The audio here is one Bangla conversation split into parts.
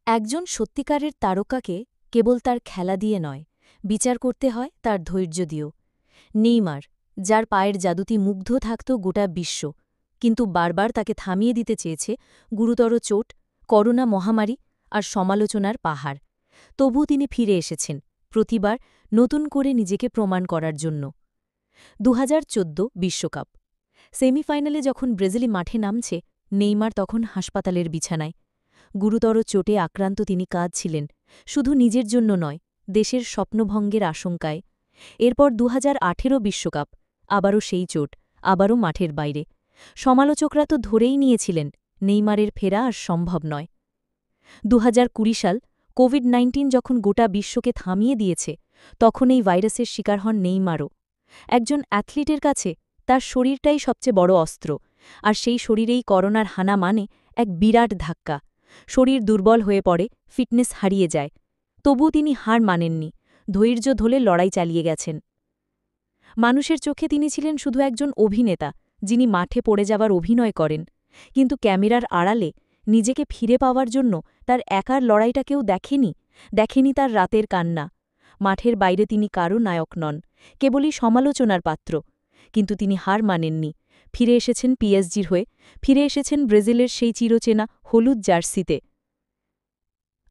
একজন সত্যিকারের তারকাকে কেবল তার খেলা দিয়ে নয়, বিচার করতে হয় তার ধৈর্য দিয়েও। নেইমার, যার পায়ের জাদুতে মুগ্ধ থাকত গোটা বিশ্ব, কিন্তু বারবার তাকে থামিয়ে দিতে চেয়েছে গুরুতর চোট, করোনা মহামারী আর সমালোচনার পাহাড়। তবু তিনি ফিরে এসেছেন, প্রতিবার নতুন করে নিজেকে প্রমাণ করার জন্য। ২০১৪ বিশ্বকাপ সেমিফাইনালে যখন ব্রাজিল মাঠে নামছে, নেইমার তখন হাসপাতালের বিছানায়। গুরুতর চোটে আক্রান্ত তিনি কাঁদছিলেন, শুধু নিজের জন্য নয়, দেশের স্বপ্নভঙ্গের আশঙ্কায়। এরপর ২০১৮ বিশ্বকাপ, আবারও সেই চোট, আবারও মাঠের বাইরে। সমালোচকরা তো ধরেই নিয়েছিলেন নেইমারের ফেরা আর সম্ভব নয়। ২০২০ সাল কোভিড-১৯ যখন গোটা বিশ্বকে থামিয়ে দিয়েছে, তখন এই ভাইরাসের শিকার হন নেইমারও। একজন অ্যাথলিটের কাছে তার শরীরটাই সবচেয়ে বড় অস্ত্র, আর সেই শরীরেই করোনার হানা মানে এক বিরাট ধাক্কা। শরীর দুর্বল হয়ে পড়ে, ফিটনেস হারিয়ে যায়। তবু তিনি হার মানেননি, ধৈর্য ধরে লড়াই চালিয়ে গেছেন। মানুষের চোখে তিনি ছিলেন শুধু একজন অভিনেতা, যিনি মাঠে পড়ে যাবার অভিনয় করেন। কিন্তু ক্যামেরার আড়ালে নিজেকে ফিরে পাওয়ার জন্য তার একার লড়াইটা কেউ দেখেনি তার রাতের কান্না। মাঠের বাইরে তিনি কারও নায়ক নন, কেবলই সমালোচনার পাত্র। কিন্তু তিনি হার মানেননি, ফিরে এসেছেন পিএসজির হয়ে, ফিরে এসেছেন ব্রাজিলের সেই চিরচেনা হলুদ জার্সিতে।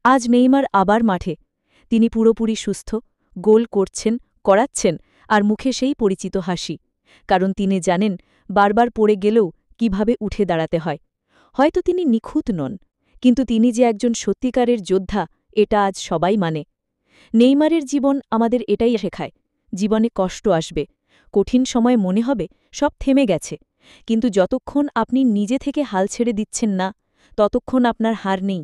আজ নেইমার আবার মাঠে। তিনি পুরোপুরি সুস্থ, গোল করাচ্ছেন, আর মুখে সেই পরিচিত হাসি। কারণ তিনি জানেন, বারবার পড়ে গেলেও কিভাবে উঠে দাঁড়াতে হয়। হয়তো তিনি নিখুঁত নন, কিন্তু তিনি যে একজন সত্যিকারের যোদ্ধা, এটা আজ সবাই মানে। নেইমারের জীবন আমাদের এটাই শেখায়, জীবনে কষ্ট আসবে, কঠিন সময় মনে হবে সব থেমে গেছে, কিন্তু যতক্ষণ আপনি নিজে থেকে হাল ছেড়ে দিচ্ছেন না, ততক্ষণ আপনার হার নেই।